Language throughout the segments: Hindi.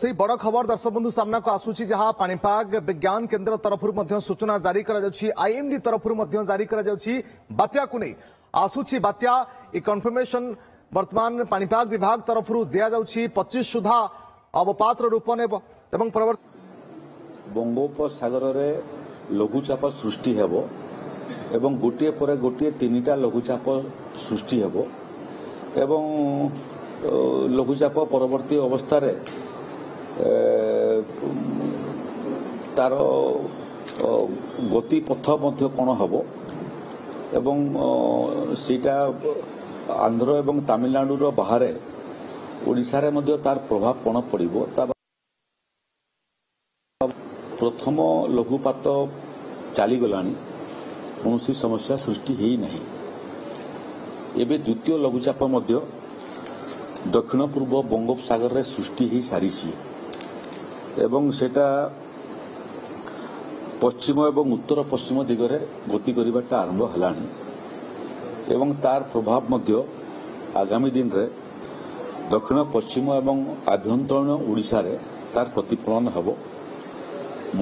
से बड़ खबर दर्शक बंधु सामना को आसूची जहां पाणीपाग विज्ञान केन्द्र तरफ सूचना जारी आईएमडी तरफ जारी बात्या को नहीं आसूची बात्या कन्फर्मेशन वर्तमान पाणीपाग विभाग तरफ दि जाउछि 25 सुधा अवपात रूप नेब एवं बंगोपसागर रे लघुचाप सृष्टि हेबो एवं गोटे पर गोटे तीनटा लघुचाप सृष्टि हेबो एवं लघुचाप परवर्ती अवस्था रे तार गति पथ मध्य कौन हम एवं सीटा आंध्र एवं तमिलनाडु बाहर ओडिशा रे मध्य तार प्रभाव कौन पड़िबो प्रथम लघुपात चली गलानी कौन समस्या सृष्टि है नहीं एवं द्वितीय लघुचाप मध्य दक्षिण पूर्व बंगोपसागर रे सृष्टि हो सारी एवं सेटा पश्चिम एवं उत्तर पश्चिम दिगरे गति करिबाटा आरंभ हलानी एवं तार प्रभाव मध्य आगामी दिन रे दक्षिण पश्चिम एवं आभ्यंतरीण ओडिशा रे तार प्रतिफलन हबो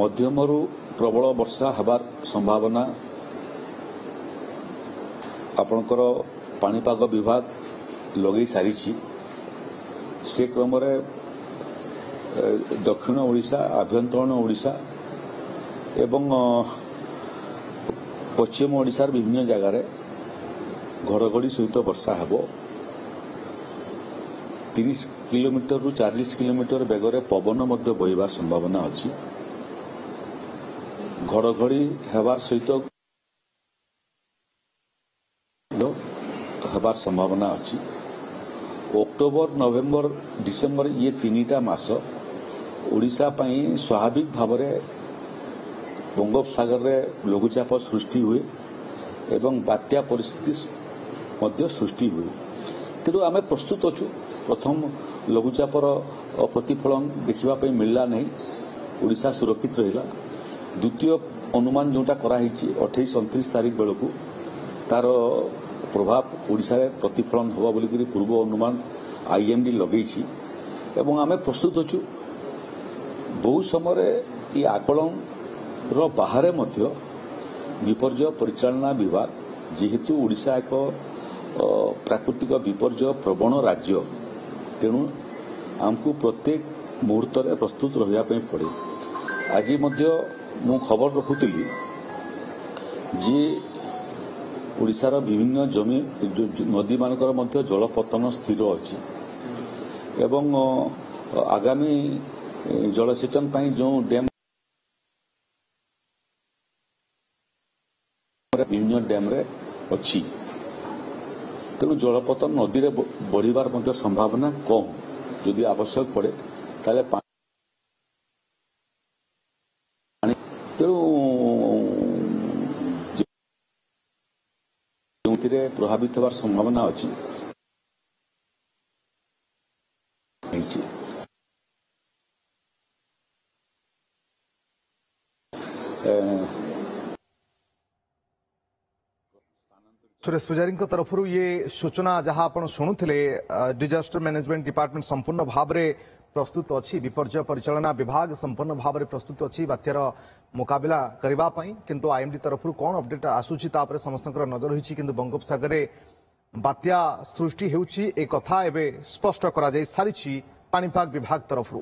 मध्यमरु प्रबल वर्षा हबार संभावना आपणकर पाणीपाग विभाग लगे सारी से क्रम दक्षिण ओडिशा आभ्यंतरीण ओडिशा एवं पश्चिम ओडिशार विभिन्न जगार घड़घड़ी सहित वर्षा हेब 30 किलोमीटर रु 40 किलोमीटर बेगर पवन मध्य बहिबार संभावना अच्छी घड़घड़ी हेबार सहित हेबार संभावना अच्छी अक्टोबर नवेम्बर डिसेम्बर ये तीनटा मास ओडिशा पई स्वाभाविक भाव में बंगोपसागर रे लघुचाप सृष्टि हुए एवं बात्या परिस्थिति मध्य सृष्टि हुए तेणु आम प्रस्तुत अच्छु प्रथम लघुचापर प्रतिफलन देखा मिलला नहीं ओडिशा सुरक्षित रहा द्वितीय अनुमान जोटा कराई 28-29 तारीख बेलू तार प्रभाव ओडिशा रे प्रतिफलन होगा बोलिक पूर्व अनुमान आईएमडी लगे एवं आम प्रस्तुत अच्छु बहु समय ये आकलन बाहर मध्य विपर्य परिचालना विभाग जेहेतु ओडिशा एक प्राकृतिक विपर्य प्रवण राज्य तेणु आमको प्रत्येक मुहूर्त में प्रस्तुत रहा पड़े आज मु खबर रखुली जे ओडिशार विभिन्न जमी नदी मानकर मध्य जलपतन स्थिर अच्छी एवं आगामी जलसेचन पाई जो डैम विभिन्न डैम रे अच्छी तेणु जलपतन नदी रे बढ़िबार मध्य संभावना कम यदि आवश्यक पड़े ताले तेणु जो प्रभावित होवार संभावना अच्छी सुरेश पुजारी तरफ ये सूचना जहां आप शुणुले डिजास्टर मैनेजमेंट डिपार्टमेंट संपूर्ण भाव में प्रस्तुत अच्छी विपर्य परिचालना विभाग संपूर्ण भाव में प्रस्तुत अच्छी बात्यार मुकाबला करने किंतु आईएमडी तरफ कौन अपडेट आसूची समस्त नजर रही किंतु बंगोपसागर बात्या सृष्टि होउछि ए कथा एबे स्पष्ट करा जाय सारिछि पाणीपाग विभाग तरफ।